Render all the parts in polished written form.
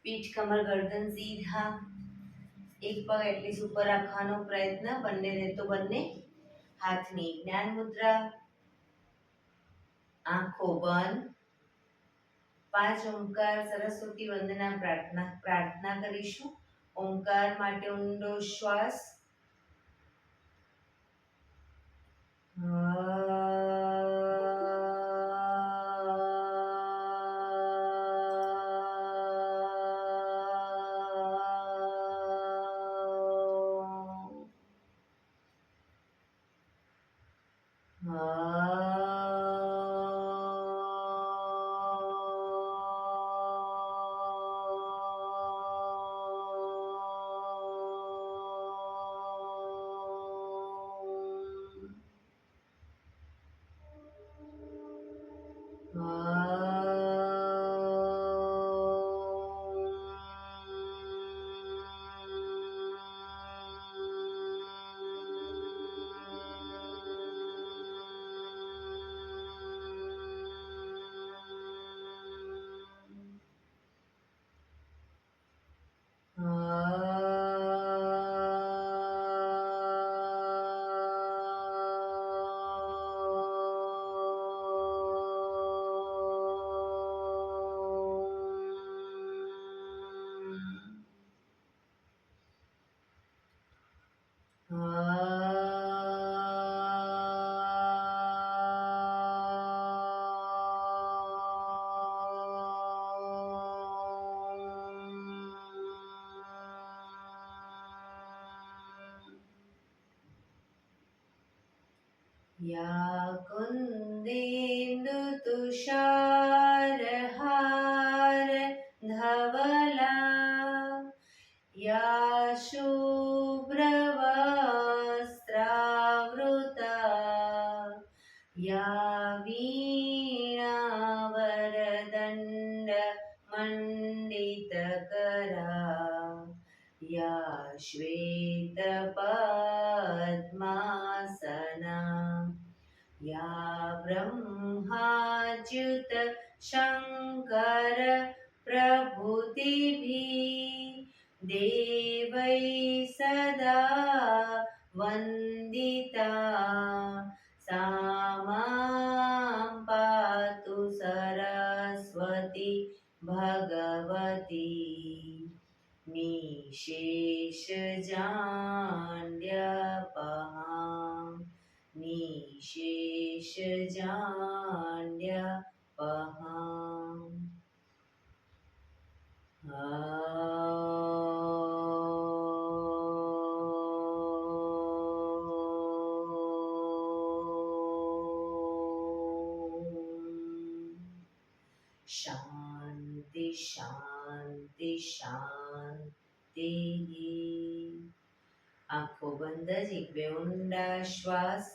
પીઠ કમર ગરદન સીધા, એક પગ એટલીસ્ટ ઉપર રાખવાનો પ્રયત્ન, બંનેને તો બંને હાથની જ્ઞાન મુદ્રા, આંખો બંધ. 5 ઓમકાર સરસ્વતી વંદના પ્રાર્થના કરીશું. ઓમકાર માટે ઊંડો શ્વાસ. या कुन्देन्दु तुषारहार धवला, या शुभ्रवस्त्रावृता, या वीणावरदण्ड मण्डितकरा, या श्वेतपद्मासना, या ब्रह्माच्युत शङ्कर प्रभृतिभिः देवैः सदा वन्दिता, सा मां पातु सरस्वती भगवती निशेषजाड्यपहां, निशेषजाड्यपहां. શાંતિ શાંતિ શાંતિ. આંખો બંધ જ એક બે ઊંડા શ્વાસ.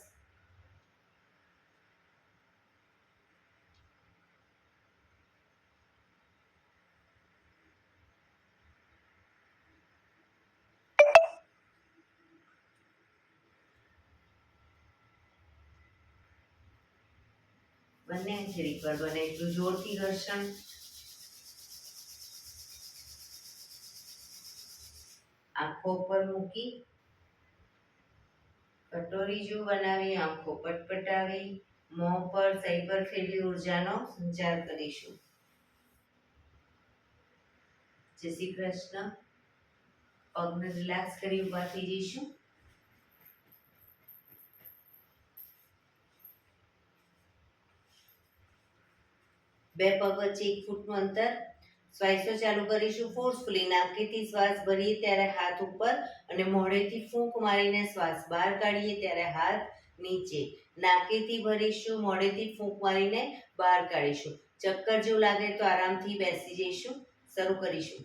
બંને છેડી પર બને એટલું જોરથી ઘર્ષણ. આંખો પર મૂકી કટોરી જેવું બનાવી આંખો પટપટાવી મોં પર સહી પર ફેરવી ઉર્જાનો સંચાર કરીશું. જય શ્રી કૃષ્ણ. પગને રિલેક્સ કરી ઊભા થઈ જઈશું. બે પગ વચ્ચે 1 ફૂટનું અંતર. શ્વાસો ચાલુ કરીશું ફોર્સફુલી. નાકેથી શ્વાસ ભરીએ ત્યારે હાથ ઉપર અને મોઢેથી ફૂંક મારીને શ્વાસ બહાર કાઢીએ ત્યારે હાથ નીચે. નાકેથી ભરીશું, મોઢેથી ફૂંક મારીને બહાર કાઢીશું. ચક્કર જેવું લાગે તો આરામથી બેસી જઈશું. શરૂ કરીશું.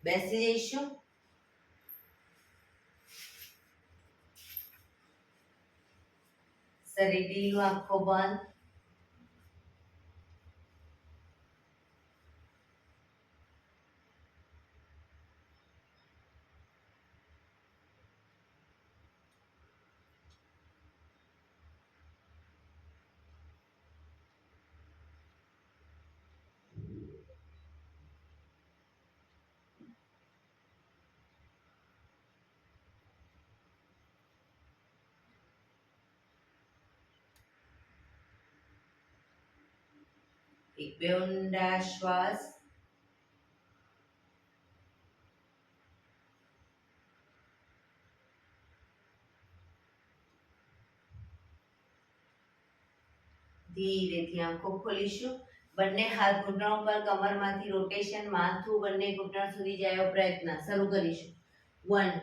બેસી જઈશું. શરીર ઢીલું, આંખો બંધ. એક બે ઊંડા શ્વાસ. ધીરેથી આંખો ખોલીશું. બંને હાથ ઘૂંટણ પર, કમરમાંથી રોટેશન, માથું બંને ઘૂંટણ સુધી જાય એવો પ્રયત્ન. શરૂ કરીશું. 1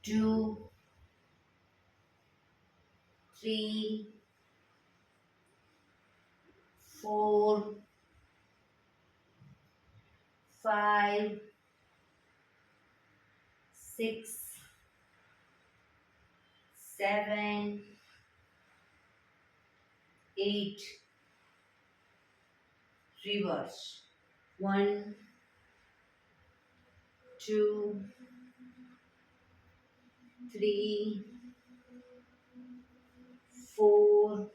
2 3 4 5 6 7 8 reverse. 1 2 3 4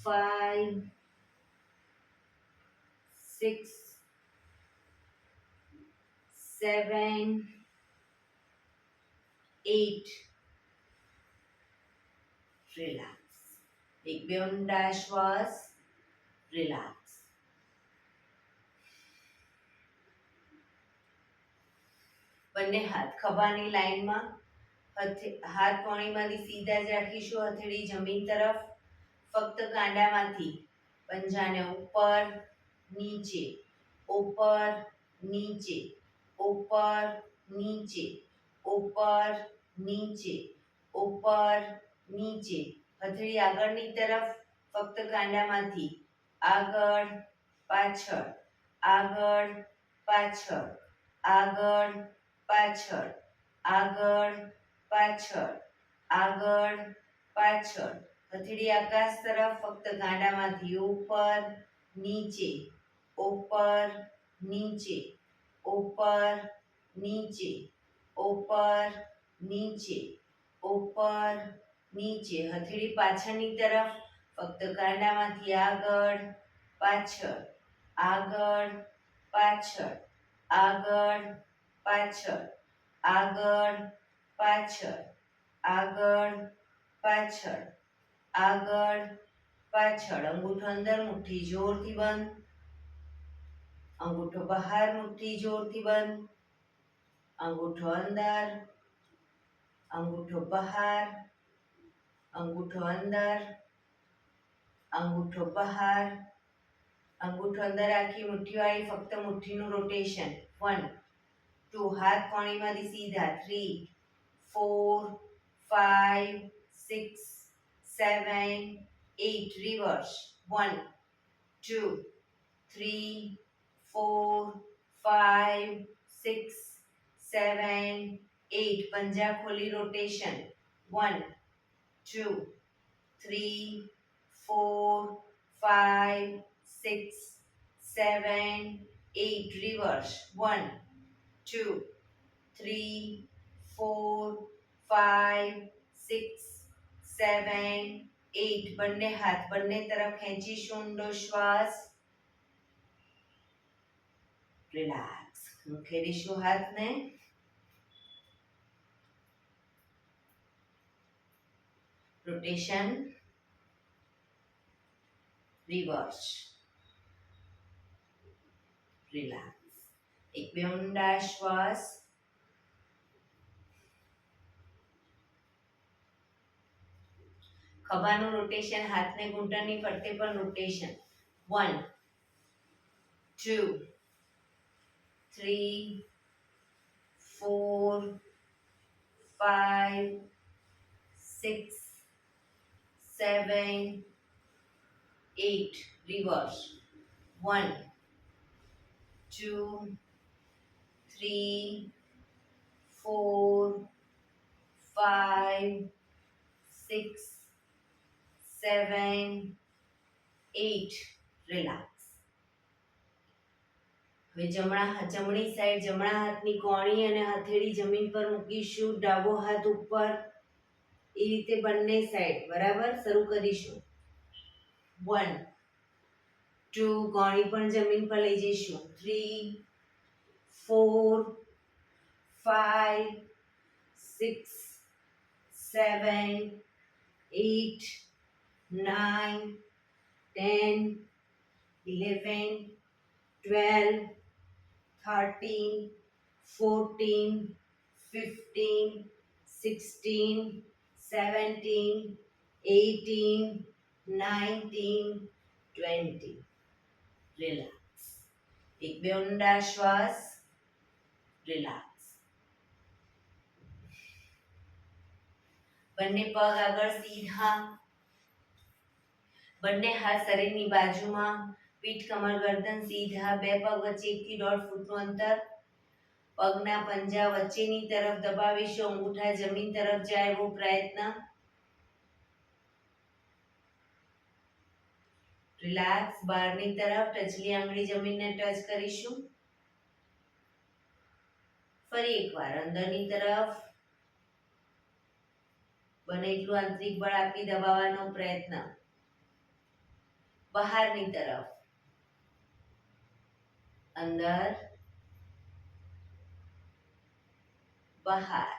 5 6 7 8 રિલેક્સ. એક બે ઊંડા શ્વાસ. રિલેક્સ. બંને હાથ ખભાની લાઈનમાં, હાથ કોણીમાંથી સીધા જ રાખીશું. હથેળી જમીન તરફ. ફક્ત કાંડામાંથી પંજાને ઉપર નીચે, ઉપર નીચે, ઉપર નીચે, ઉપર નીચે, ઉપર નીચે. હથેળી આગળની તરફ. ફક્ત કાંડામાંથી આગળ પાછળ, આગળ પાછળ, આગળ પાછળ, આગળ પાછળ, આગળ પાછળ. હથેળી આકાશ તરફ. ફક્ત કાંડામાંથી ઉપર નીચે, ઉપર નીચે, ઉપર નીચે, ઉપર નીચે, ઉપર નીચે. હથેળી પાછળની તરફ. ફક્ત કાંડામાંથી આગળ પાછળ, આગળ પાછળ, આગળ પાછળ, આગળ પાછળ, આગળ પાછળ, આગળ પાછળ. અંગૂઠો અંદર, મુઠ્ઠી જોરથી બંધ. અંગૂઠો બહાર, મુઠ્ઠી જોરથી બંધ. અંગૂઠો અંદર, અંગૂઠો બહાર, અંગૂઠો અંદર, અંગૂઠો બહાર. અંગૂઠો અંદર રાખી મુઠ્ઠીવાળી ફક્ત મુઠ્ઠીનું રોટેશન. 1 2 હાથ કોણીમાંથી સીધા. 3 4 5 6 7 8 reverse. 1 2 3 4 5 6 7 8. પંજા ખોલી રોટેશન. 1 2 3 4 5 6 7 8 reverse. 1 2 3 4 5 6 7 8. બંને હાથ બંને તરફ ખેંચીશું. ઊંડો શ્વાસ. રિલેક્સ. મૂકેલીશું હાથને. રોટેશન. રિવર્સ. રિલેક્સ. એક બે ઊંડા શ્વાસ. ખભાનું રોટેશન. હાથને ઘૂંટણની ફરતે પણ રોટેશન. 1 2 3 4 5 6 7 8. Reverse. 1 2 3 4 5 6 7 8 રિલેક્સ. હવે જમણી સાઈડ જમણા હાથની કોણી અને હથેળી જમીન પર મૂકીશું, ડાબો હાથ ઉપર, એ રીતે બંને સાઈડ બરાબર શરૂ કરીશું. 1 2 કોણી પણ જમીન પર લઈ જઈશું. 3 4 5 6 7 8 9 10 11 12 13 14 15 16 17 18 19 20. રિલેક્સ. એક બે ઊંડા શ્વાસ. રિલેક્સ. બંને પગ આગળ સીધા, બંને હાથ શરીરની બાજુમાં, પીઠ કમર ગરદન સીધા, બે પગ વચ્ચે 1 થી 1.5 ફૂટનું અંતર. પગના પંજા વચ્ચેની તરફ દબાવીશું, અંગૂઠા જમીન તરફ જાય એવો પ્રયત્ન. રિલેક્સ. બહારની તરફ ટચલી આંગળી જમીનને ટચ કરીશું. ફરી એકવાર અંદરની તરફ બને એટલું આંતરિક બળ આપી દબાવવાનો પ્રયત્ન. બહારની તરફ અંદર બહાર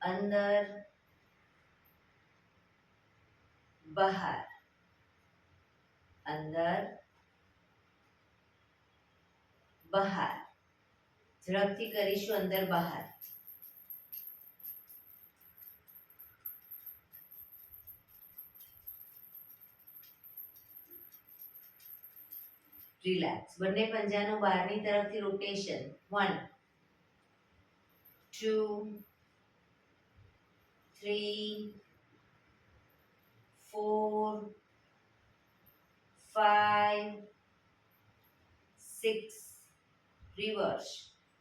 અંદર બહાર અંદર બહાર. ઝડપથી કરીશું અંદર બહાર. રિલેક્સ. બંને પંજાનું બહારની તરફથી રોટેશન. 1 2 3 4 5 6 રિવર્સ.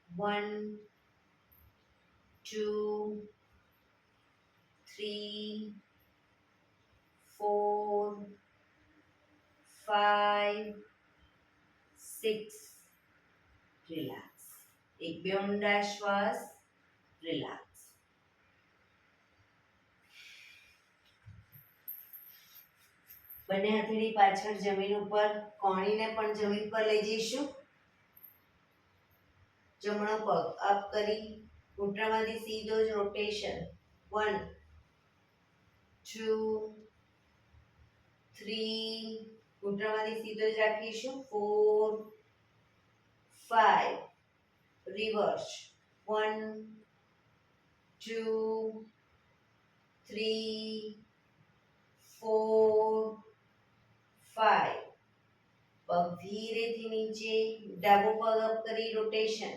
1 2 3 4 5 6. રિલેક્સ. એક બે ઊંડા શ્વાસ. રિલેક્સ. બંને હથેળી પાછળ જમીન ઉપર, કોણીને પણ જમીન પર લઈ જઈશું. જમણો પગ અપ કરી ઘૂંટણમાંથી સીધો જ રોટેશન. 1 2 3 ઘૂંટણમાંથી સીધો જ રાખીશું. 4 5 રિવર્સ. 1 2 3 4 5. પગ ધીરેથી નીચે, ડાબો પગ અપ કરી રોટેશન.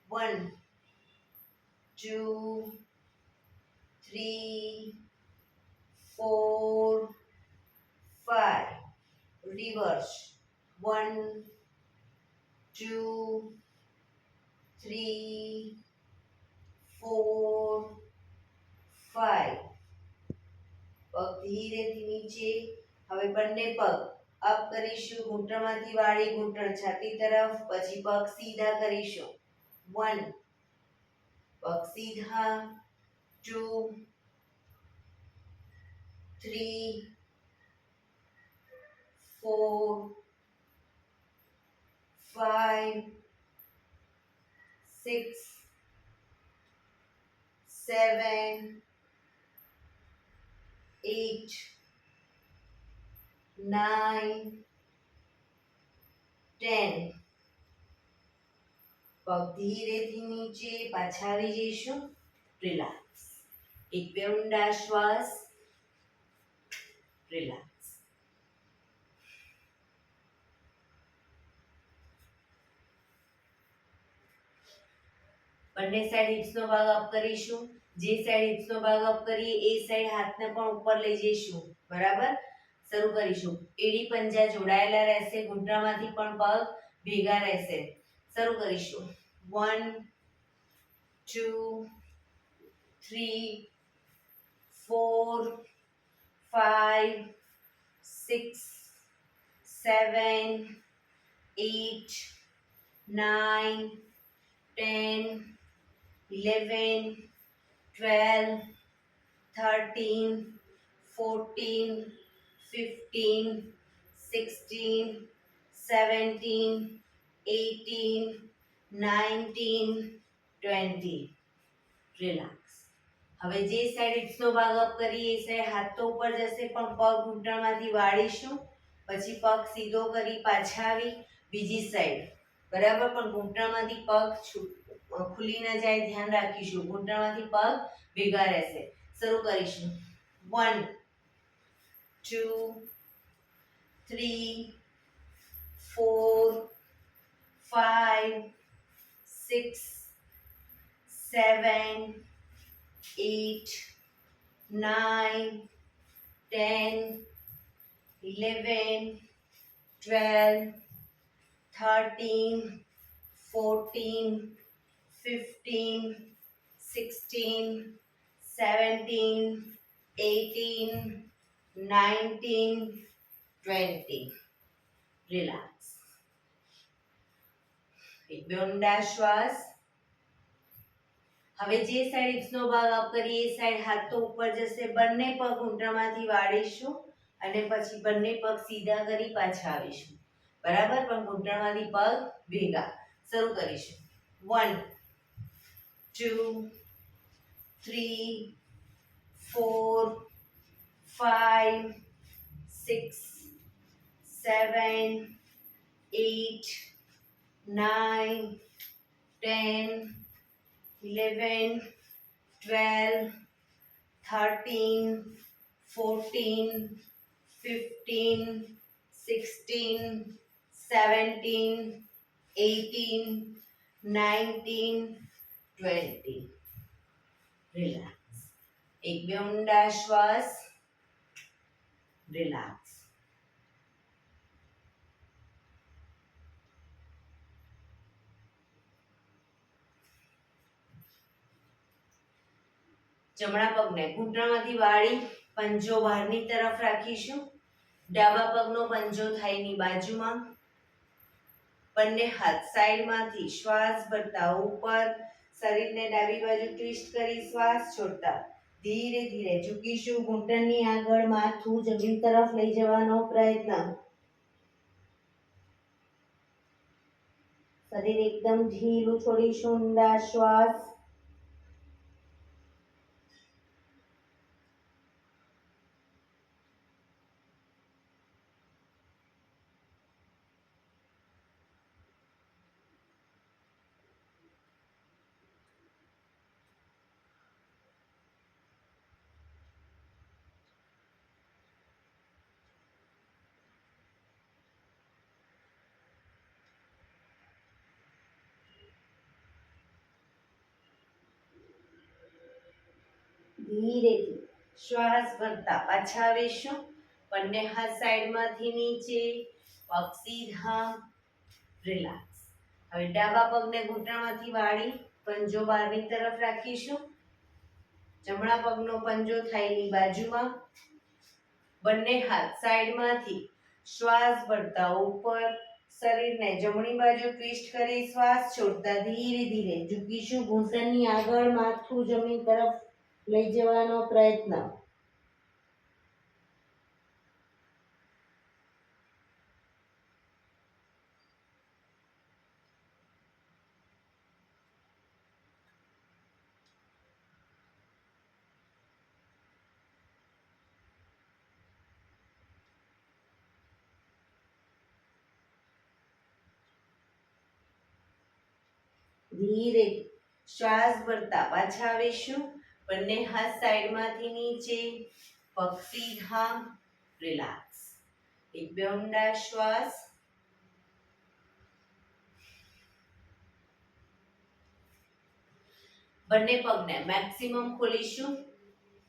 1 2 3 4 5 રિવર્સ. 1 2 3 4 5. પગ ધીરેથી નીચે. હવે બંને પગ અપ કરીશું, ઘૂંટણમાંથી વાળી ઘૂંટણ છાતી તરફ, પછી પગ સીધા કરીશું. 1 પગ સીધા. 2 3 4 5 6 7 8 9 10. પગ ધીરેથી નીચે, પાછા આવી જઈશું. રિલેક્સ. એક બે ઊંડા શ્વાસ. રિલેક્સ. બંને સાઈડ હિપ્સનો ભાગ અપ કરીશું. જે સાઈડ હિપ્સનો ભાગ અપ કરીએ એ સાઈડ હાથને પણ ઉપર લઈ જઈશું. બરાબર. શરૂ કરીશું. એડી પંજા જોડાયેલા રહેશે, ઘૂંટણમાંથી પણ પગ ભેગા રહેશે. શરૂ કરીશું. 1 2 3 4 5 6 7 8 9 10 11 12 13 14 15 16 17 18 19 20. રિલેક્સ. હવે જે સાઈડ હિપ્સનો ભાગ અપ કરીએ એ સાઈડ હાથ તો ઉપર જશે પણ પગ ઘૂંટણમાંથી વાળીશું, પછી પગ સીધો કરી પાછા આવી બીજી સાઈડ, બરાબર, પણ ઘૂંટણમાંથી પગ ખુલી ન જાય ધ્યાન રાખીશું. ઘૂંટણમાંથી પગ ભેગા રહેશે. શરૂ કરીશું. 1 2 3 4 5 6 7 8 9 10 11 12 13 14 15 16 17 18 19 20. રિલેક્સ. એક બે ઊંડા શ્વાસ. હવે જે સાઈડ હિપ્સનો ભાગ અપ કરીએ એ સાઈડ હાથ તો ઉપર જશે, બંને પગ ઘૂંટણમાંથી વાળીશું અને પછી બંને પગ સીધા કરી પાછા આવીશું, બરાબર, પણ ઘૂંટણમાંથી પગ ભેગા. શરૂ કરીશું. 1 2 3 4 5 6 7 8 9 10 11 12 13 14 15 16 17 18 19 20. રિલેક્સ. એક બે ઊંડા શ્વાસ. રિલેક્સ. જમણા પગને ઘૂંટણમાંથી વાળી પંજો બહારની તરફ રાખીશું. ડાબા પગનો પંજો થાઈની બાજુમાં. બંને હાથ સાઈડમાંથી શ્વાસ ભરતા ઉપર, શરીરને ડાબી બાજુ ટ્વિસ્ટ કરી શ્વાસ છોડતા ધીરે ધીરે ઝૂકીશું. ઘૂંટણની આગળ માથું જમીન તરફ લઈ જવાનો પ્રયત્ન. શરીર એકદમ ઢીલું છોડીશું. ઊંડા શ્વાસ. ધીરેથી શ્વાસ ભરતા પાછા આવીશું. બંને હાથ સાઈડમાંથી નીચે, પગ સીધા. રિલેક્સ. હવે ડાબા પગને ઘૂંટણમાંથી વાળી પંજો બહારની તરફ રાખીશું. જમણા પગનો પંજો થાઈની બાજુમાં. બંને હાથ સાઈડમાંથી શ્વાસ ભરતા ઉપર, શરીરને જમણી બાજુ ટ્વિસ્ટ કરી શ્વાસ છોડતા ધીરે ધીરે ઝૂકીશું. ઘૂંટણની આગળ માથું જમીન તરફ લઈ જવાનો પ્રયત્ન. ધીરે શ્વાસ ભરતા પાછા આવીશું. બંને હાથ સાઈડમાંથી નીચે, પગ સીધા. રિલેક્સ. એક બે ઊંડા શ્વાસ. બંને પગને મેક્સિમમ ખોલીશું.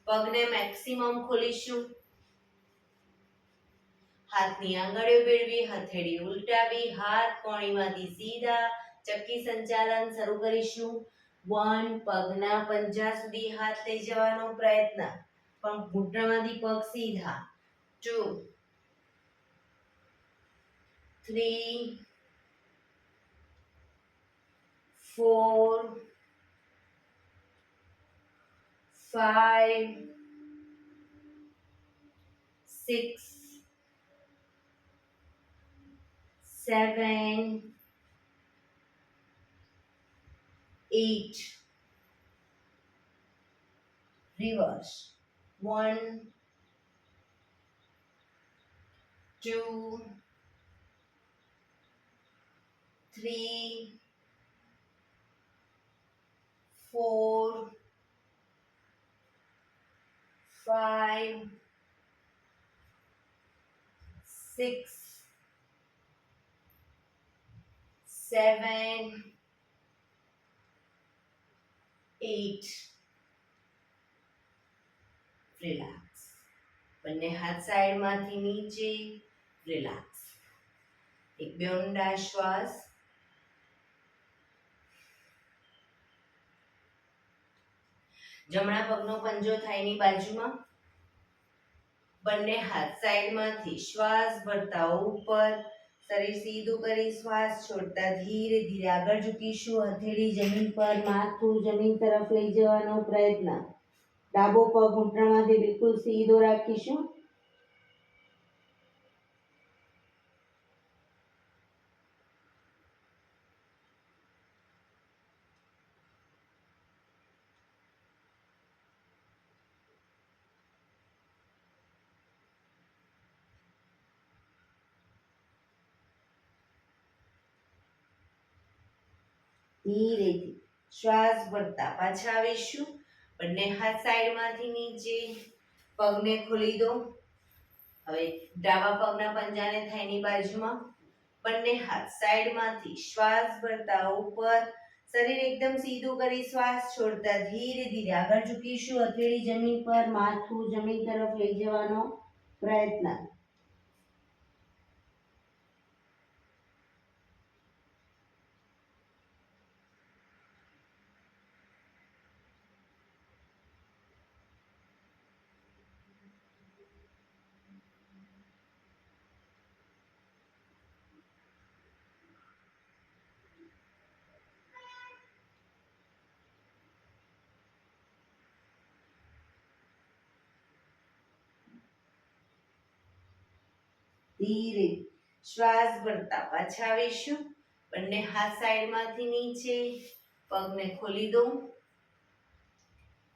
પગને મેક્સિમમ ખોલીશું. હાથની આંગળીઓ ભેળવી, હથેળી ઉલટાવી, હાથ કોણીમાંથી સીધા, ચક્કી સંચાલન શરૂ કરીશું. 1, પગના પંજા સુધી હાથ લઈ જવાનો પ્રયત્ન, પણ ઘૂંટણમાંથી પગ સીધા. 2, 3, 4, 5, 6, 7, 8. Reverse. 1, 2, 3, 4, 5, 6, 7, 8. રિલેક્સ. બંને હાથ સાઈડમાંથી નીચે. રિલેક્સ. એક બે ઊંડા શ્વાસ. જમણા પગનો પંજો થાઈની બાજુમાં. બંને હાથ સાઈડમાંથી શ્વાસ ભરતા ઉપર. શરીર સીધું કરી શ્વાસ છોડતા ધીરે ધીરે આગળ ઝૂકીશું. હથેળી જમીન પર, માથું જમીન તરફ લઈ જવાનો પ્રયત્ન. ડાબો પગ ઘૂંટણમાંથી બિલકુલ સીધો રાખીશું. ધીરેથી શ્વાસ ભરતા પાછા આવીશું. બંને હાથ સાઈડમાંથી નીચે. પગને ખોલી દો. હવે ડાબા પગના પંજાને થાઈની બાજુમાં. બંને હાથ સાઈડમાંથી શ્વાસ ભરતા ઉપર. શરીર એકદમ સીધું કરી શ્વાસ છોડતા ધીરે ધીરે આગળ ઝૂકીશું. હથેળી જમીન પર, માથું જમીન તરફ લઈ જવાનો પ્રયત્ન. ધીરે શ્વાસ ભરતા પાછા આવીશું. બંને હાથ સાઈડમાંથી નીચે. પગને ખોલી દો.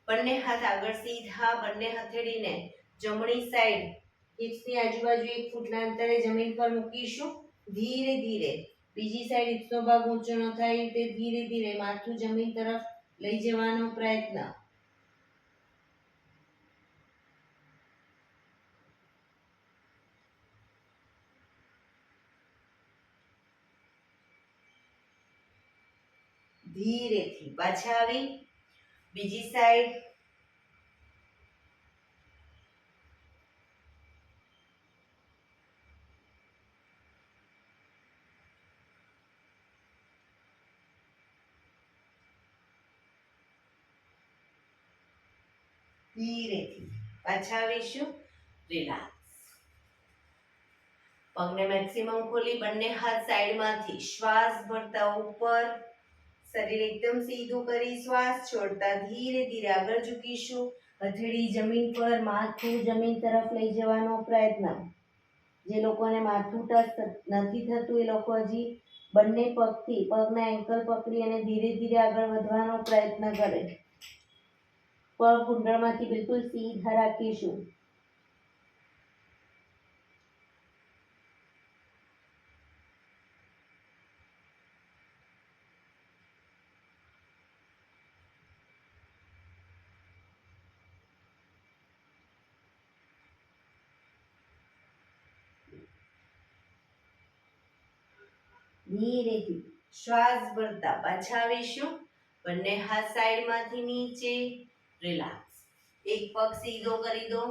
બંને હાથ આગળ સીધા. બંને હથેળીને જમણી સાઈડ હિપ્સની આજુબાજુ 1 ફૂટના અંતરે જમીન પર મૂકીશું. ધીરે ધીરે બીજી સાઈડ હિપ્સનો ભાગ ઊંચો ન થાય તે ધીરે ધીરે માથું જમીન તરફ લઈ જવાનો પ્રયત્ન. ધીરેથી પાછા આવી. બીજી સાઈડ. ધીરેથી પાછા આવીશું. રિલેક્સ. પગને મેક્સિમમ ખોલી બંને હાથ સાઈડમાંથી શ્વાસ ભરતા ઉપર. શરીર એકદમ સીધું કરી શ્વાસ છોડતા ધીરે ધીરે આગળ ઝૂકીશું. હથેળી જમીન પર, માથું જમીન તરફ લઈ જવાનો પ્રયત્ન. જે લોકોને માથું ટચ નથી થતું એ લોકો હજી બંને પગથી પગના એન્કલ પકડી અને ધીરે ધીરે આગળ વધવાનો પ્રયત્ન કરે. પગ ઘૂંટણમાંથી બિલકુલ સીધા રાખીશું. ધીરેથી શ્વાસ ભરતા પાછા આવીશું. બંને હાથ સાઈડમાંથી નીચે. રિલેક્સ. એક પગ સીધો કરી દો.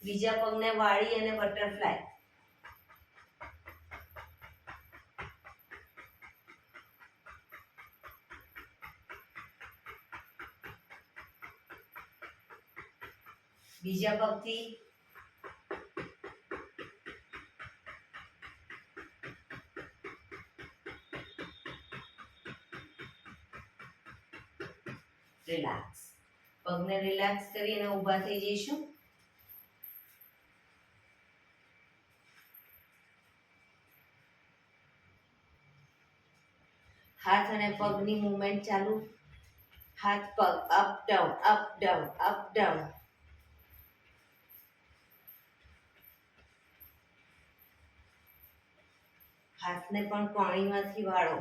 બીજા પગને વાળી અને બટરફ્લાય. બીજા પગથી રિલેક્સ. પગને રિલેક્સ કરીને ઊભા થઈ જઈશું. હાથ અને પગની મૂવમેન્ટ ચાલુ. હાથ પગ up down up down up down. હાથને પણ કોણીમાંથી વાળો.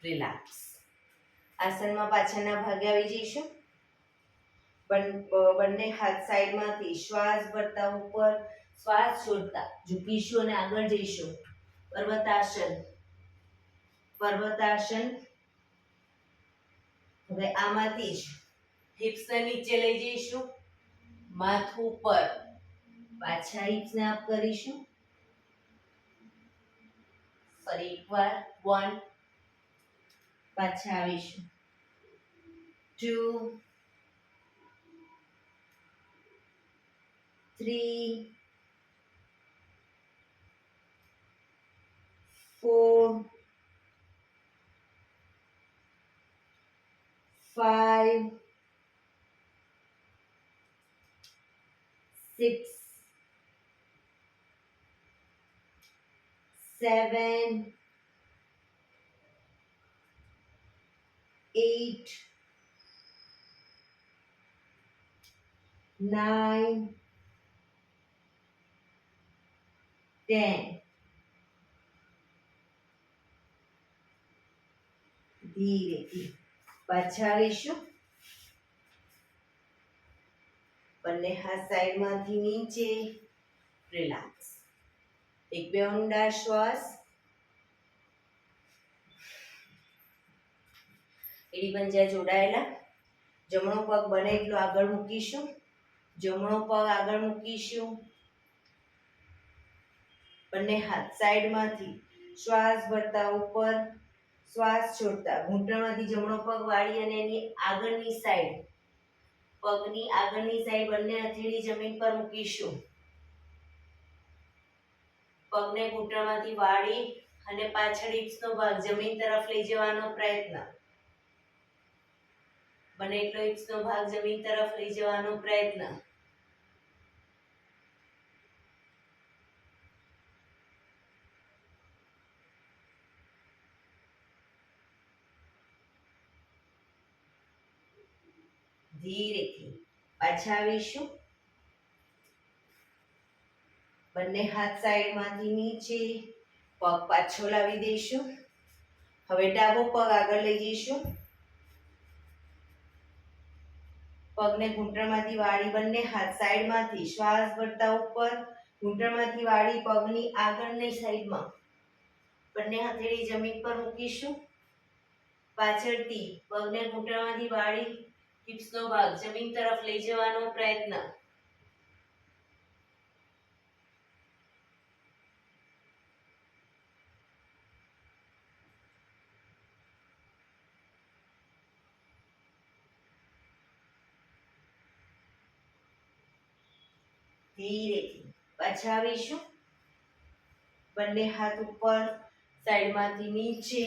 રિલેક્સ. આસનમાં પાછળના ભાગે આવી જઈશું. બંને હાથ સાઈડમાંથી શ્વાસ ભરતા ઉપર, શ્વાસ છોડતા ઝૂકીશું અને આગળ જઈશું. પર્વતાસન. પર્વતાસન. હવે આમાંથી જ હિપ્સને નીચે લઈ જઈશું, માથું ઉપર. પાછા હિપ્સને અપ કરીશું. ફરી એકવાર 1, પાછા આવીશું 2, 3, 4, 5, 6, 7, 8, 9, 10. ધીરેથી પાછા આવીશું. બંને હાથ સાઈડમાંથી નીચે. રિલેક્સ. એક બે ઊંડા શ્વાસ. એડી પંજા જોડાયેલા. જમણો પગ બને એટલો આગળ મૂકીશું. જમણો પગ આગળ મૂકીશું. બંને હાથ સાઈડમાંથી શ્વાસ ભરતા ઉપર, શ્વાસ છોડતા ઘૂંટણમાંથી જમણો પગ વાળી અને એની આગળની સાઈડ, પગની આગળની સાઈડ બંને હથેળી જમીન પર મૂકીશું. પગને ઘૂંટણમાંથી વાળી અને પાછળ હિપ્સનો ભાગ જમીન તરફ લઈ જવાનો પ્રયત્ન. બને એટલો હિપ્સનો ભાગ જમીન તરફ લઈ જવાનો પ્રયત્ન. ધીરેથી પાછા આવીશું. બંને હાથ સાઈડમાંથી નીચે, પગ પાછો લાવી દઈશું. હવે ડાબો પગ આગળ લઈ જઈશું. પગને ઘૂંટણમાંથી વાળી બંને હાથ સાઈડમાંથી શ્વાસ ભરતા ઉપર, ઘૂંટણમાંથી વાળી પગની આગળની સાઈડમાં બંને હથેળી જમીન પર મૂકીશું. પાછળથી પગને ઘૂંટણમાંથી વાળી હિપ્સનો ભાગ જમીન તરફ લઈ જવાનો પ્રયત્ન. ધીરેથી પાછા આવીશું. બંને હાથ ઉપર, સાઈડમાંથી નીચે,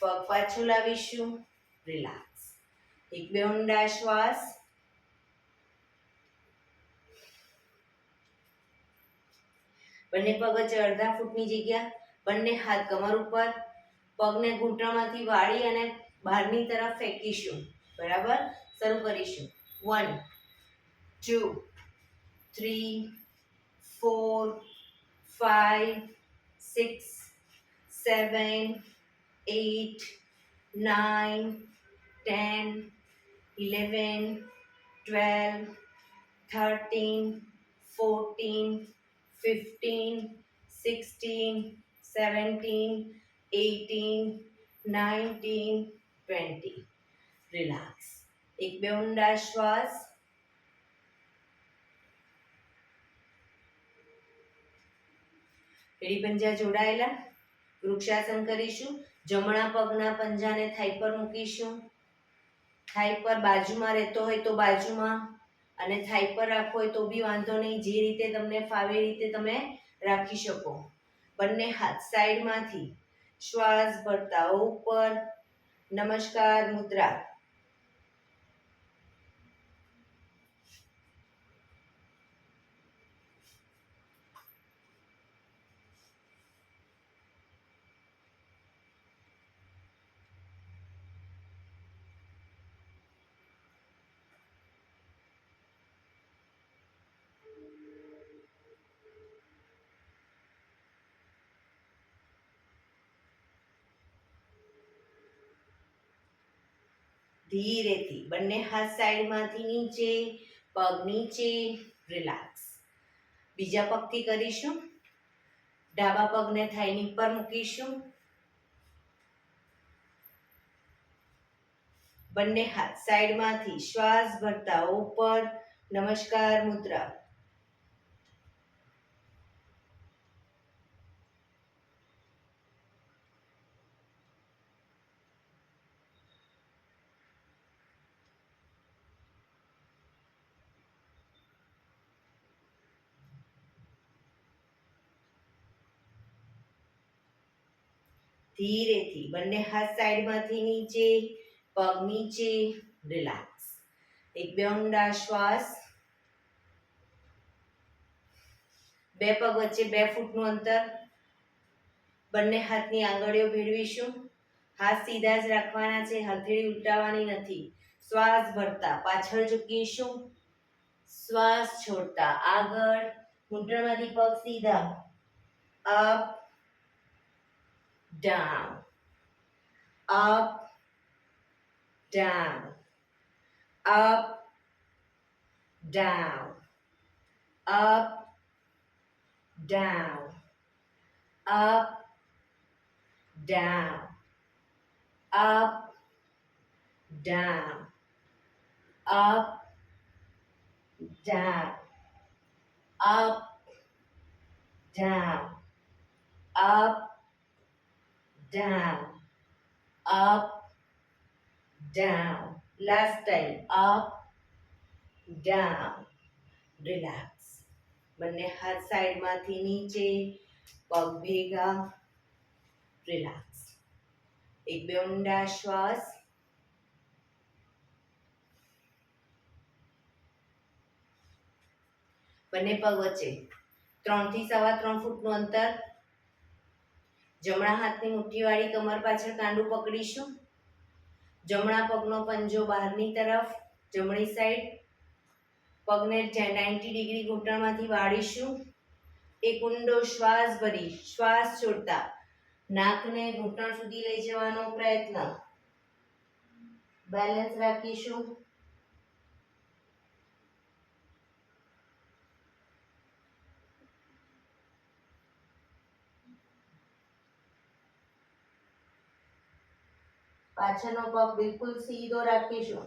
પગ પાછો લાવીશું. રિલેક્સ. એક બે ઊંડા શ્વાસ. બંને પગ વચ્ચે અડધા ફૂટની જગ્યા, બંને હાથ કમર ઉપર, પગને ઘૂંટણમાંથી વાળી અને બહારની તરફ ફેંકીશું. બરાબર. શરૂ કરીશું. 1, 2, 3, 4, 5, 6, 7, 8, 9, 10, 11, 12, 13, 14, 15, 16, 17, 18, 19, 20. રિલેક્સ. એક બે ઊંડા શ્વાસ. એડી પંજા જોડાયેલા. વૃક્ષાસન કરીશું. જમણા પગના પંજાને થાઈ પર મૂકીશું. થાઈ પર બાજુમાં રહેતો હોય તો બાજુમાં, અને થાઈ પર રાખવો હોય તો બી વાંધો નહીં, જે રીતે તમને ફાવે એ રીતે તમે રાખી શકો. બંને હાથ સાઈડમાંથી શ્વાસ ભરતા ઉપર, નમસ્કાર મુદ્રા. ધીરેથી બંને હાથ સાઈડમાંથી નીચે, પગ નીચે, રિલેક્સ. બીજા પગથી કરીશું. ડાબા પગને થાઈની પર મૂકીશું. બંને હાથ સાઈડમાંથી શ્વાસ ભરતા ઉપર, નમસ્કાર મુદ્રા. ધીરેથી બંને હાથ સાઈડમાંથી નીચે, પગ નીચે, રિલેક્સ. એક બે ઊંડા શ્વાસ. બે પગ વચ્ચે 2 ફૂટનું અંતર. બંને હાથની આંગળીઓ ભેળવીશું. હાથ સીધા જ રાખવાના છે, હથેળી ઉલટાવવાની નથી. શ્વાસ ભરતા પાછળ ઝૂકીશું. શ્વાસ છોડતા આગળ. ઘૂંટણમાંથી પગ સીધા. Up, down, up, down, up, down, up, down, up, down, up, down, up, down, up, down, up, down, up, down. Last time. Up, down. Relax. બંને હાથ સાઈડમાંથી નીચે, પગ ભેગા, રિલેક્સ. એક બે ઊંડા શ્વાસ. બંને પગ વચ્ચે 3 થી 3.25 ફૂટનું અંતર. જમણા હાથની મુઠ્ઠીવાળી કમર પાછળ કાંડું પકડીશું. જમણા પગનો પંજો બહારની તરફ, જમણી સાઈડ. પગને 90 ડિગ્રી ઘૂંટણમાંથી વાળીશું. એક ઊંડો શ્વાસ ભરી શ્વાસ છોડતા નાકને ઘૂંટણ સુધી લઈ જવાનો પ્રયત્ન. બેલેન્સ રાખીશું. પાછળનો પગ બિલકુલ સીધો રાખીશું.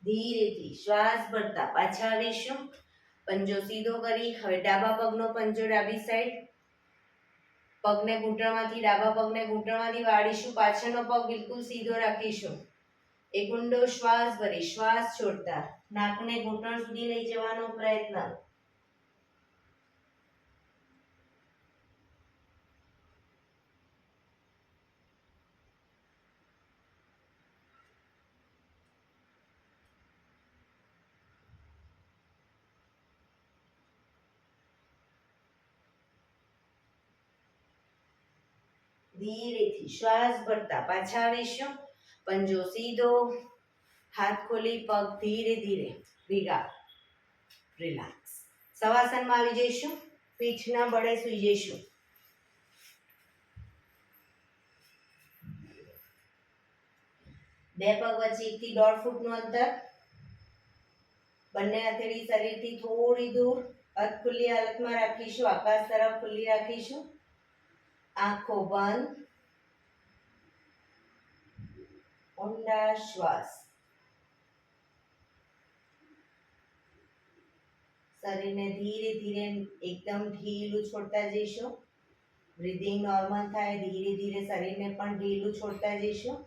ધીરેથી શ્વાસ ભરતા પાછા આવીશું. પંજો સીધો કરી હવે ડાબા પગનો પંજો ડાબી સાઈડ. પગને ઘૂંટણમાંથી ડાબા પગને ઘૂંટણમાંથી વાળીશું. પાછળનો પગ બિલકુલ સીધો રાખીશું. એક ઊંડો શ્વાસ ભરી શ્વાસ છોડતા નાકને ઘૂંટણ સુધી લઈ જવાનો પ્રયત્ન. ધીરેથી શ્વાસ ભરતા પાછા આવીશું. પંજો સીધો, હાથ ખોલી, પગ ધીરે ધીરે ભેગા, રિલેક્સ. શવાસનમાં આવી જઈશું. પીઠના બળે સૂઈ જઈશું. બે પગ વચ્ચે 1 થી 1.5 ફૂટનું અંતર. બંને હથેળી શરીરથી થોડી દૂર. હાથ ખુલ્લી હાલતમાં રાખીશું. આકાશ તરફ ખુલ્લી રાખીશું. આંખો બંધ. ઊંડા શ્વાસ. શરીરને ધીરે ધીરે એકદમ ઢીલું છોડતા જઈશું. બ્રીધિંગ નોર્મલ થાય, ધીરે ધીરે શરીરને પણ ઢીલું છોડતા જઈશું.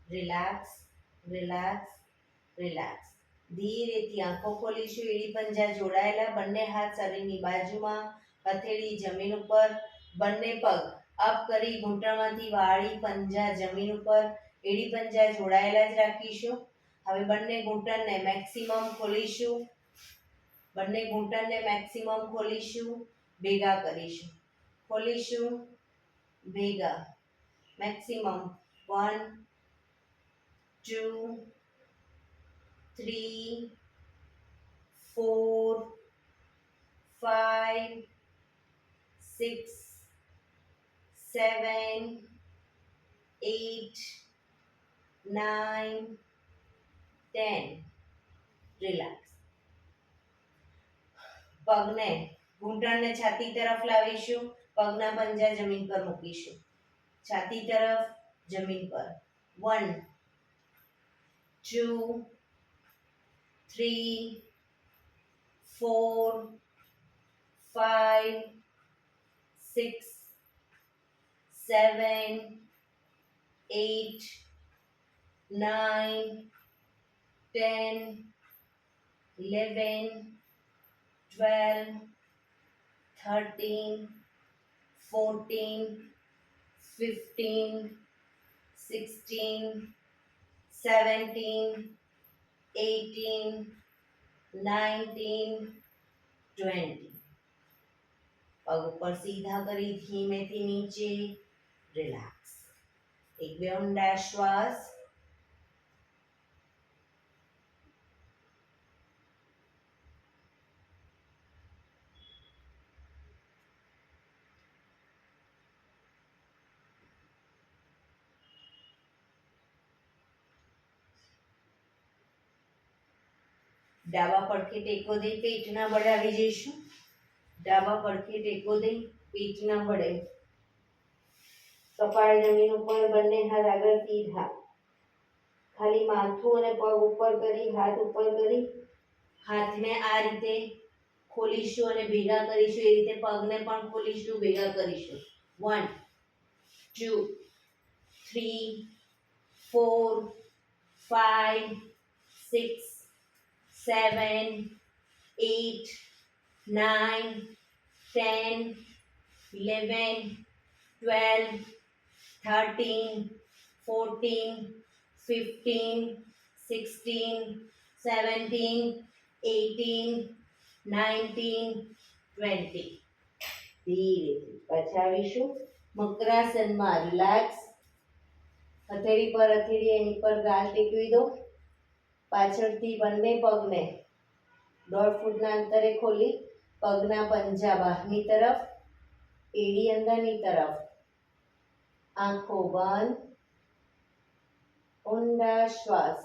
Relax, relax, relax. ધીરેથી આંખો ખોલીશું. એડી પંજા જોડાયેલા, બંને હાથ શરીરની બાજુમાં, હથેળી જમીન ઉપર, બંને પગ અપ કરી ઘૂંટણમાંથી વાળી પંજા જમીન ઉપર, એડી પંજા જોડાયેલા જ રાખીશું. હવે બંને ઘૂંટણને મેક્સિમમ ખોલીશું. બંને ઘૂંટણને મેક્સિમમ ખોલીશું, ભેગા કરીશું. ખોલીશું, ભેગા, મેક્સિમમ. 1 2 3 4 5 6 7 8 9 10. રિલેક્સ. પગને ઘૂંટણને છાતી તરફ લાવીશું. પગના પંજા જમીન પર મૂકીશું. છાતી તરફ, જમીન પર. 1 2 3 4 5 6 7 8 9 10 11 12 13 14 15 16 17 18 19 20. પગ ઉપર સીધા કરી ધીમેથી નીચે. રિલેક્સ. એક બે ઊંડા શ્વાસ. ડાબા પડખે ટેકો દઈ પેટના બળે આવી જઈશું. ડાબા પડખે ટેકો દઈ પેટના બળે. કપાળ જમીન ઉપર, બંને હાથ આગળ સીધા. ખાલી માથું અને પગ ઉપર કરી, હાથ ઉપર કરી, હાથને આ રીતે ખોલીશું અને ભેગા કરીશું. એ રીતે પગને પણ ખોલીશું, ભેગા કરીશું. 1 2 3 4 5 6 7 8 9 10 11 12 13 14 15 16 17 18 19 20. ધીરેથી પાછા આવીશું મકરાસનમાં. રિલેક્સ. હથેળી પર હથેળી એની પર ગાલ ટેકવી દો. પાછળથી બંને પગને 1.5 ફૂટના અંતરે ખોલી પગના પંજા બહારની તરફ, એડી અંદરની તરફ. આંખો બંધ. ઊંડા શ્વાસ.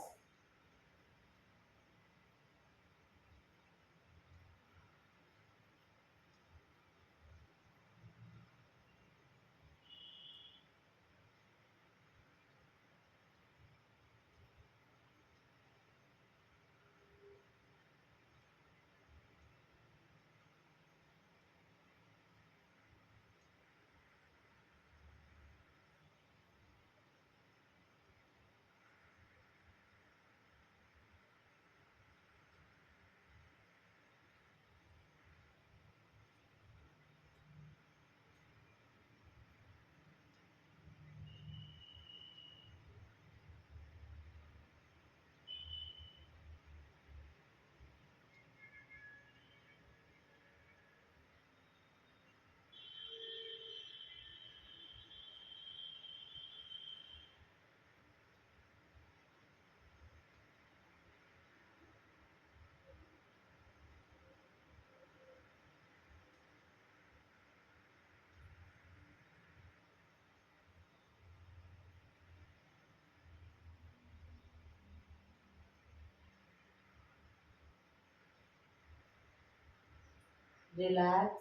Relax,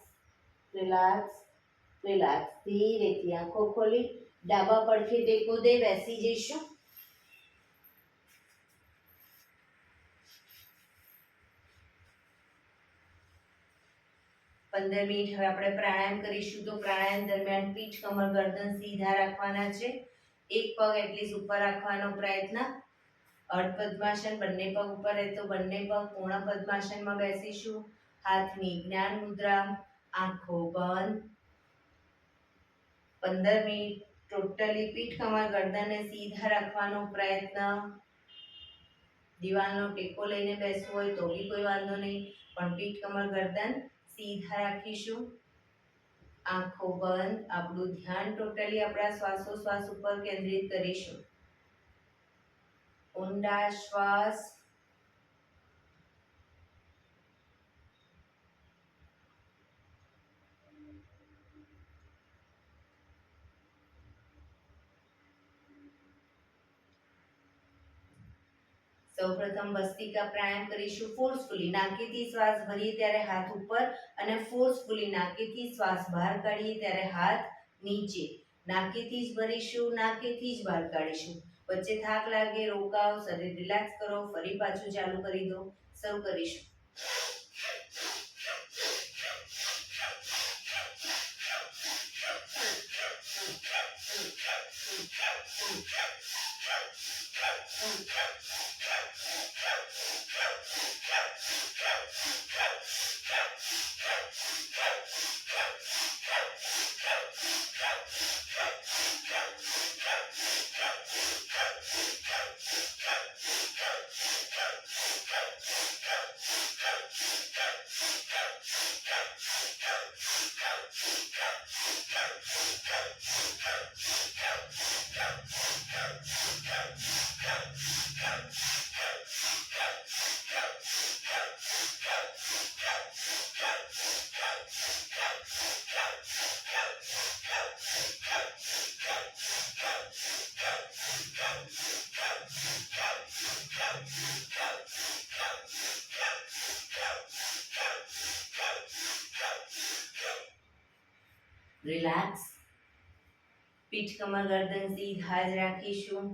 relax, relax. ધીરેથી આંખો ખોલી ડાબા પડખે ટેકો દે બેસી જઈશું. 15 મિનિટ હવે આપણે પ્રાણાયામ કરીશું. તો પ્રાણાયામ દરમિયાન પીઠ, કમર, ગરદન સીધા રાખવાના છે. એક પગ એટલીસ્ટ ઉપર રાખવાનો પ્રયત્ન. અર્ધ પદ્માસન, બંને પગ ઉપર રહે તો બંને પગ પૂર્ણ પદ્માસનમાં બેસીશું. હાથની જ્ઞાન મુદ્રા, આંખો બંધ. 15 મિનિટ ટોટલી પીઠ, કમર, ગરદનને સીધા રાખવાનો પ્રયત્ન. દિવાલનો ટેકો લઈને બેસવું હોય તો બી કોઈ વાંધો નહીં, પણ પીઠ, કમર, ગરદન સીધા રાખીશું. આંખો બંધ. આપણું ધ્યાન ટોટલી આપણા શ્વાસોશ્વાસ ઉપર કેન્દ્રિત કરીશું. ઊંડા શ્વાસ. સૌપ્રથમ ભસ્ત્રિકા પ્રાણાયામ કરીશું. ફોર્સફુલી નાકેથી શ્વાસ ભરીએ ત્યારે હાથ ઉપર અને ફોર્સફુલી નાકેથી શ્વાસ બહાર કાઢીએ ત્યારે હાથ નીચે. નાકેથી જ ભરીશું, નાકેથી જ બહાર કાઢીશું. વચ્ચે થાક લાગે રોકાવ, શરીર રિલેક્સ કરો, ફરી પાછું ચાલુ કરી દો. શરૂ કરીશું. રિલેક્સ. પીઠ, કમર, ગરદન સીધા જ રાખીશું.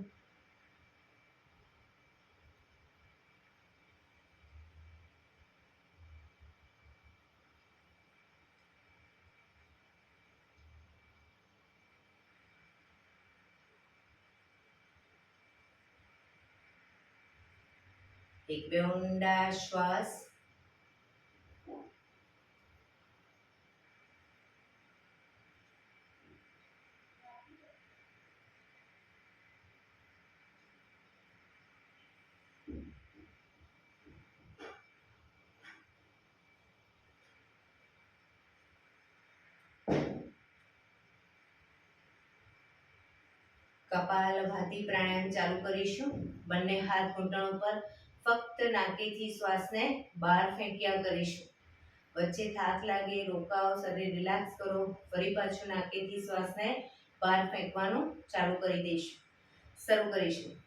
એક બે ઊંડા શ્વાસ. કપાલભાતિ પ્રાણાયામ ચાલુ કરીશું. બંને હાથ ઘૂંટણ ઉપર. ફક્ત નાકેથી શ્વાસને બહાર ફેંક્યા કરીશું. વચ્ચે થાક લાગે રોકાવ, શરીર રિલેક્સ કરો, ફરી પાછું નાકેથી શ્વાસને બહાર ફેંકવાનું ચાલુ કરી દઈશું. શરૂ કરીશું.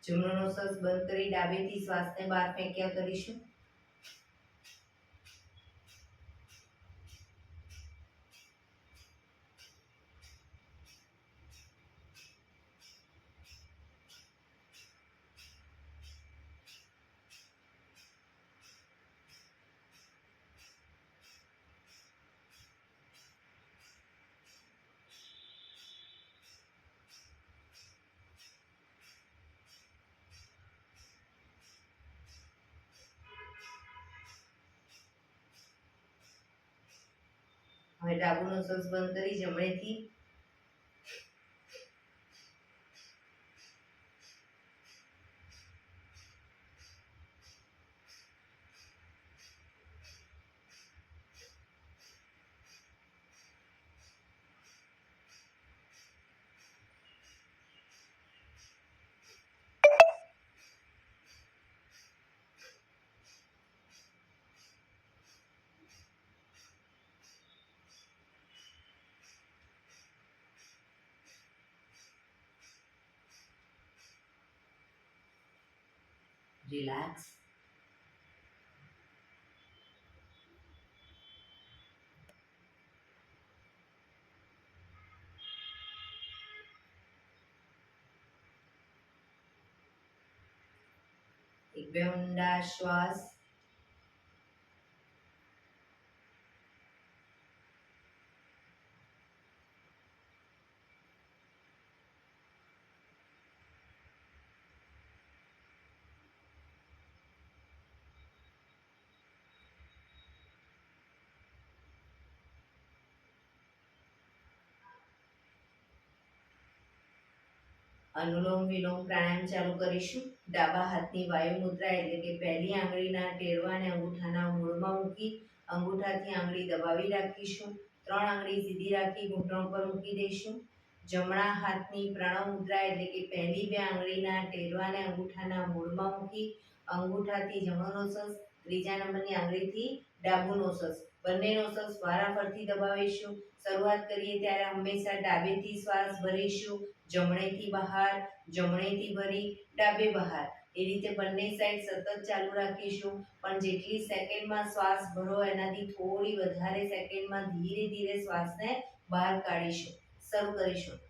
જમણો નોસસ બંધ કરી ડાબેથી શ્વાસને બહાર ફેંક્યા કરીશું. હવે ડાબુ નોસસ બંધ કરી જમણેથી રિલેક્સ. એક બે ઊંડા શ્વાસ. અનુલોમ વિલોમ પ્રાણાયામ ચાલુ કરીશું. ડાબા હાથની વાયુ મુદ્રા એટલે કે પહેલી આંગળીના ટેરવાને અંગૂઠાના મૂળમાં મૂકી અંગૂઠાથી આંગળી દબાવી રાખીશું. 3 આંગળી સીધી રાખી ઘૂંટણ પર મૂકી દઈશું. જમણા હાથની પ્રણવ મુદ્રા એટલે કે પહેલી 2 આંગળીના ટેરવાને અંગૂઠાના મૂળમાં મૂકી અંગૂઠાથી જમણો નોસસ, ત્રીજા નંબરની આંગળીથી ડાબુ નોસસ, બંને નોસસ વારાફરતી દબાવીશું. શરૂઆત કરીએ ત્યારે હંમેશા ડાબેથી શ્વાસ ભરીશું, જમણેથી બહાર, જમણેથી ભરી ડાબે બહાર. એ રીતે બંને સાઈડ સતત ચાલુ રાખીશું. પણ જેટલી સેકન્ડમાં શ્વાસ ભરો એનાથી થોડી વધારે સેકન્ડમાં ધીરે ધીરે શ્વાસને બહાર કાઢીશું. શરૂ કરીશું.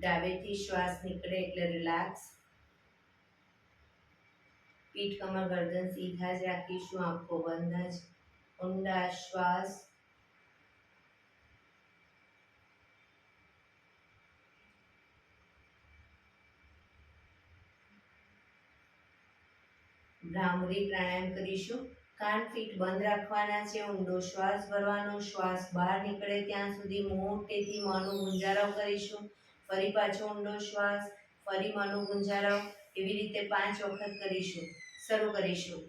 ડાબેથી શ્વાસ નીકળે એટલે રિલેક્સ. પીઠ કમર ગરદન સીધા જ રાખીશું, આંખો બંધ જ. ઊંડા શ્વાસ. ભ્રામરી પ્રાણાયામ કરીશું. કાન ફીટ બંધ રાખવાના છે. ઊંડો શ્વાસ ભરવાનો. શ્વાસ બહાર નીકળે ત્યાં સુધી મોટેથી મોંનો ગુંજારાવ કરીશું. ફરી પાછો ઊંડો શ્વાસ. ફરી મોંનો ગુંજારાવ. એવી રીતે 5 વખત કરીશું. શરૂ કરીશું.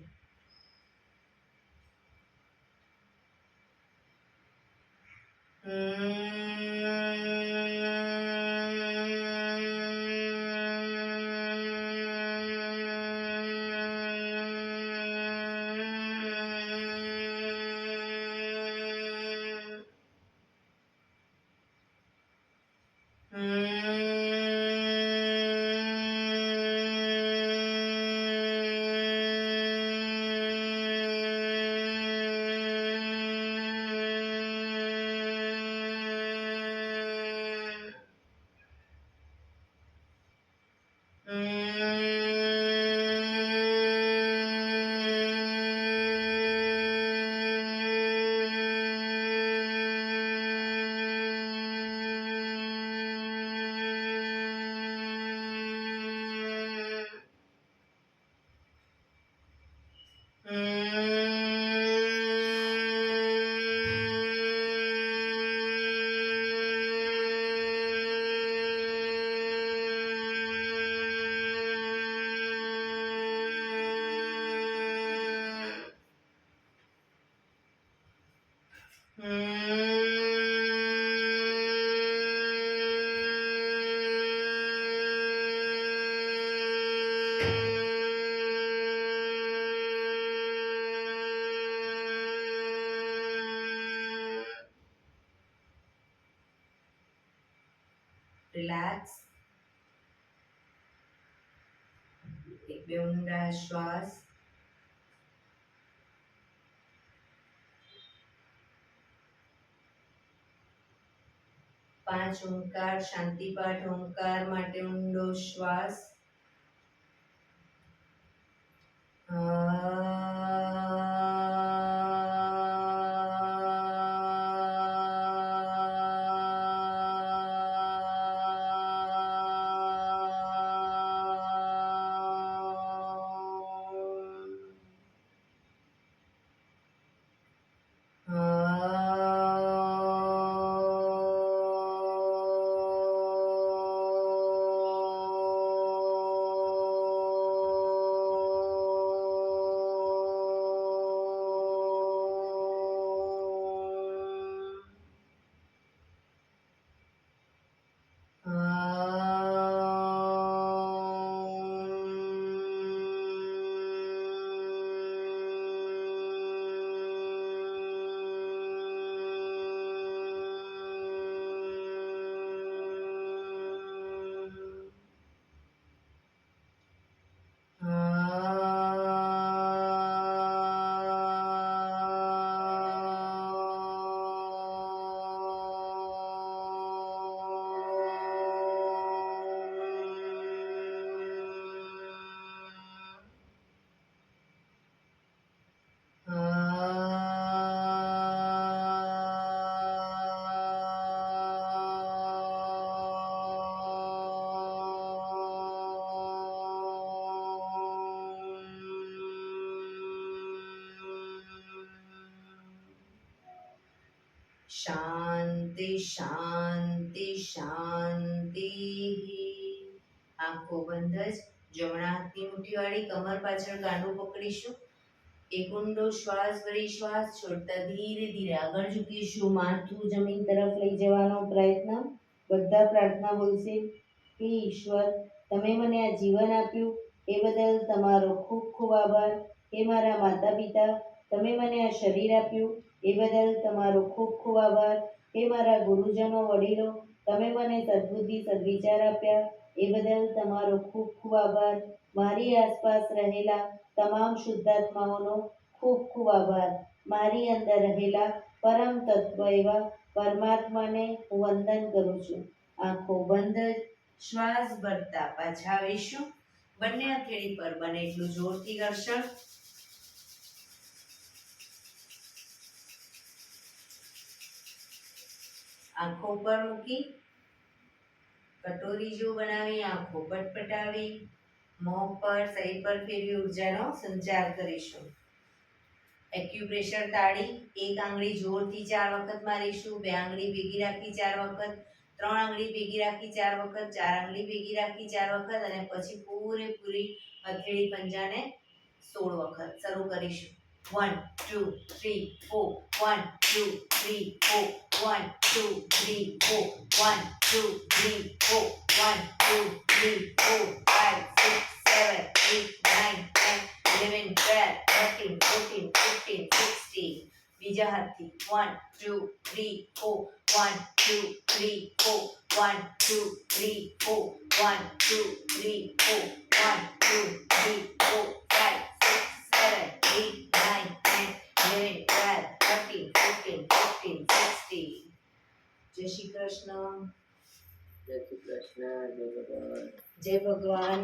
રિલેક્સ. એક બે ઊંડા શ્વાસ. પાંચ ઓંકાર શાંતિ પાઠ. ઓંકાર માટે ઊંડો શ્વાસ. શાંતિ શાંતિ શાંતિ. આંખો બંધ જ. જમણા હાથની મુઠ્ઠી વાળી કમર પાછળ ગાંડું પકડીશું. એક ઊંડો શ્વાસ ભરી શ્વાસ છોડતા ધીરે ધીરે આગળ ઝૂકીશું. માથું જમીન તરફ લઈ જવાનો પ્રયત્ન. બધા પ્રાર્થના બોલશે. હે ઈશ્વર, તમે મને આ જીવન આપ્યું એ બદલ તમારો ખૂબ ખૂબ આભાર. હે મારા માતા પિતા, તમે મને આ શરીર આપ્યું એ બદલ તમારો ખૂબ ખૂબ આભાર. હે મારા ગુરુજનો વડીલો, તમે મને સદબુદ્ધિ સદવિચાર આપ્યા એ બદલ તમારો ખૂબ ખૂબ આભાર. મારી આસપાસ રહેલા તમામ શુદ્ધાત્માઓનો ખૂબ ખૂબ આભાર. મારી અંદર રહેલા પરમ તત્વ એવા પરમાત્માને હું વંદન કરું છું. આંખો બંધ જ શ્વાસ ભરતા પાછા આવીશું. બંને હથેળી પર બને એટલું જોરથી ઘર્ષણ. આંખો પર મૂકી કટોરી જેવું બનાવી આંખો પટપટાવી મોં પર શરીર પર ફેરવી ઉર્જાનો સંચાર કરીશું. એક્યુપ્રેશર તાળી. એક આંગળી જોરથી 4 વખત મારીશું. 2 આંગળી ભેગી રાખી 4 વખત. 3 આંગળી ભેગી રાખી 4 વખત. 4 આંગળી ભેગી રાખી 4 વખત અને પછી પૂરેપૂરી હથેળી પંજાને 16 વખત. શરૂ કરીશું. 1 2 3 4 1 2 3 4 1 2 3 4 1 2 3 4 1 2 3 4 5 6 7 8 9 10 11 12 13 14 15 16. બીજા હાથથી 1 2 3 4 1 2 3 4 1 2 3 4 1 2 3 4 1 2 3 4 5 6 7 8 9 10 11 12 13 14 15 16. જય શ્રી કૃષ્ણ. જય શ્રી કૃષ્ણ. જય ભગવાન. જય ભગવાન.